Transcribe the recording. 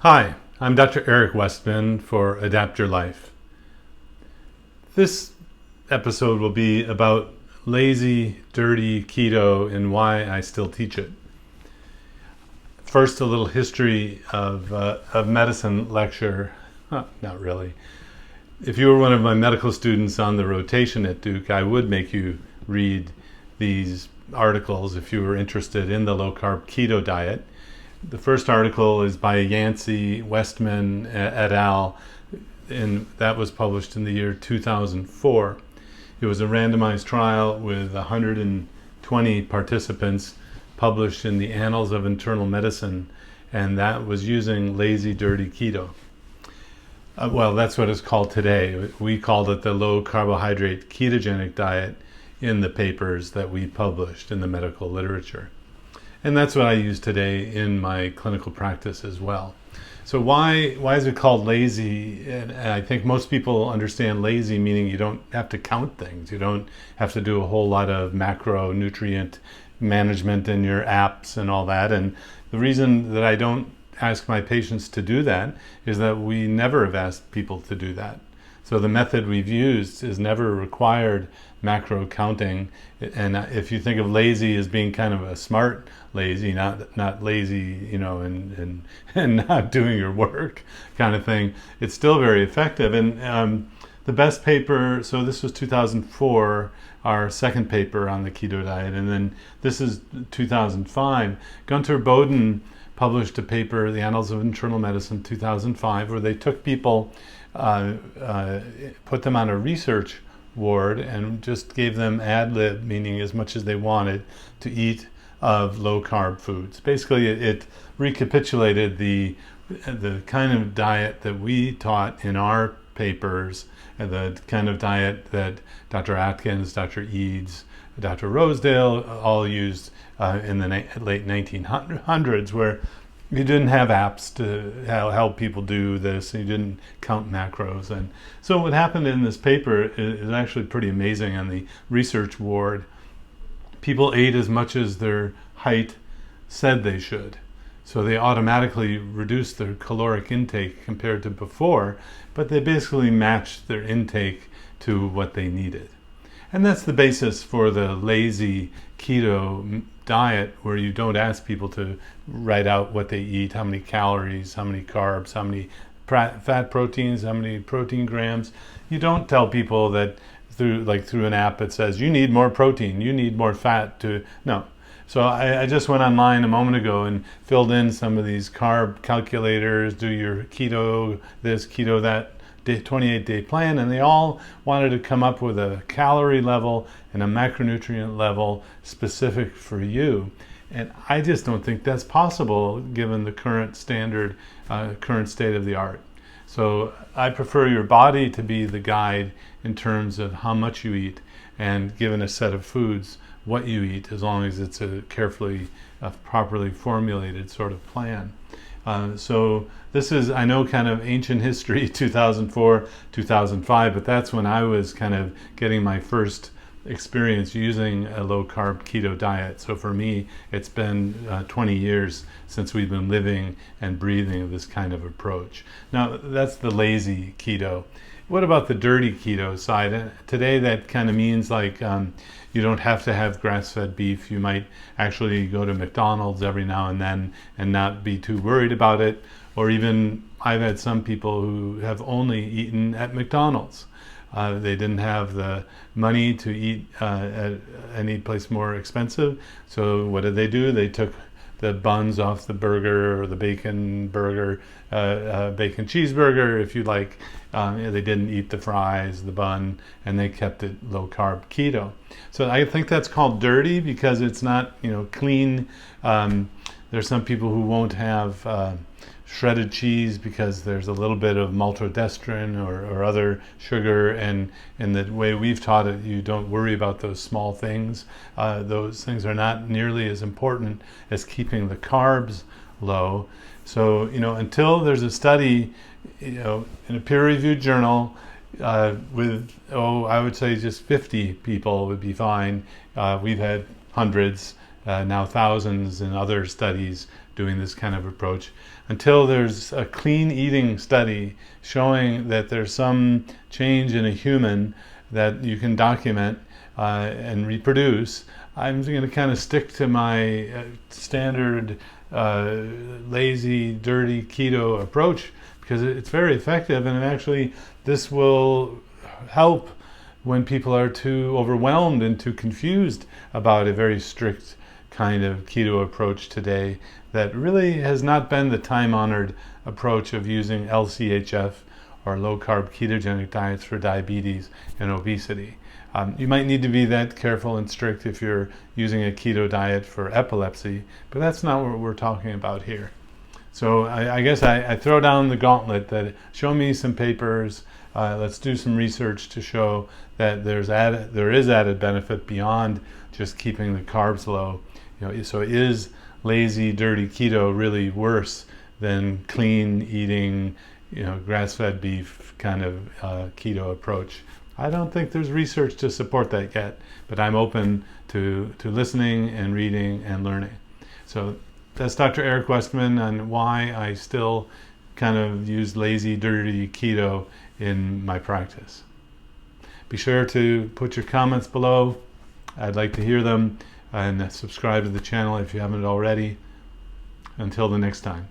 Hi, I'm Dr. Eric Westman for Adapt Your Life. This episode will be about lazy, dirty keto and why I still teach it. First, a little history of medicine lecture. Not really. If you were one of my medical students on the rotation at Duke, I would make you read these articles if you were interested in the low-carb keto diet. The first article is by Yancey, Westman, et al., and that was published in the year 2004. It was a randomized trial with 120 participants published in the Annals of Internal Medicine, and that was using lazy, dirty keto. Well, that's what it's called today. We called it the low-carbohydrate ketogenic diet in the papers that we published in the medical literature. And that's what I use today in my clinical practice as well. So why is it called lazy? And I think most people understand lazy meaning you don't have to count things. You don't have to do a whole lot of macronutrient management in your apps and all that. And the reason that I don't ask my patients to do that is that we never have asked people to do that. So the method we've used is never required macro counting. And if you think of lazy as being kind of a smart lazy, not lazy, and not doing your work kind of thing, it's still very effective. And the best paper, so this was 2004, our second paper on the keto diet, and then this is 2005. Gunter Boden published a paper, the Annals of Internal Medicine, 2005, where they took people, put them on a research ward and just gave them ad lib, meaning as much as they wanted to eat of low carb foods. Basically, it recapitulated the kind of diet that we taught in our papers, and the kind of diet that Dr. Atkins, Dr. Eads, Dr. Rosedale all used in the late 1900s, where you didn't have apps to help people do this, and you didn't count macros. And so what happened in this paper is actually pretty amazing. On the research ward, people ate as much as their height said they should. So they automatically reduced their caloric intake compared to before, but they basically matched their intake to what they needed. And that's the basis for the lazy keto diet, where you don't ask people to write out what they eat, how many calories, how many carbs, how many fat proteins, how many protein grams. You don't tell people that through an app it says you need more protein, you need more fat no. So I just went online a moment ago and filled in some of these carb calculators, do your keto this, keto that, 28-day plan, and they all wanted to come up with a calorie level and a macronutrient level specific for you. And I just don't think that's possible given the current standard, current state of the art. So I prefer your body to be the guide in terms of how much you eat, and given a set of foods, what you eat, as long as it's a carefully, properly formulated sort of plan. So this is, I know, kind of ancient history, 2004, 2005, but that's when I was kind of getting my first experience using a low-carb keto diet. So for me, it's been 20 years since we've been living and breathing this kind of approach. Now, that's the lazy keto. What about the dirty keto side? Today, that kind of means like you don't have to have grass-fed beef. You might actually go to McDonald's every now and then and not be too worried about it. Or even, I've had some people who have only eaten at McDonald's. They didn't have the money to eat at any place more expensive. So what did they do? They took the buns off the burger, or the bacon burger, bacon cheeseburger, if you like. They didn't eat the fries, the bun, and they kept it low carb keto. So I think that's called dirty because it's not, clean. There's some people who won't have shredded cheese because there's a little bit of maltodextrin or other sugar, and in the way we've taught it, you don't worry about those small things. Those things are not nearly as important as keeping the carbs low. So until there's a study in a peer-reviewed journal with I would say just 50 people would be fine. We've had hundreds, now thousands in other studies doing this kind of approach until there's a clean eating study showing that there's some change in a human that you can document and reproduce. I'm going to kind of stick to my standard lazy, dirty keto approach because it's very effective, and actually this will help when people are too overwhelmed and too confused about a very strict kind of keto approach today that really has not been the time-honored approach of using LCHF or low-carb ketogenic diets for diabetes and obesity. You might need to be that careful and strict if you're using a keto diet for epilepsy, but that's not what we're talking about here. So I guess I throw down the gauntlet that show me some papers, let's do some research to show that there is added benefit beyond just keeping the carbs low. So is lazy, dirty keto really worse than clean eating, grass-fed beef kind of keto approach? I don't think there's research to support that yet, but I'm open to listening and reading and learning. So that's Dr. Eric Westman on why I still kind of use lazy, dirty keto in my practice. Be sure to put your comments below. I'd like to hear them, and subscribe to the channel if you haven't already. Until the next time.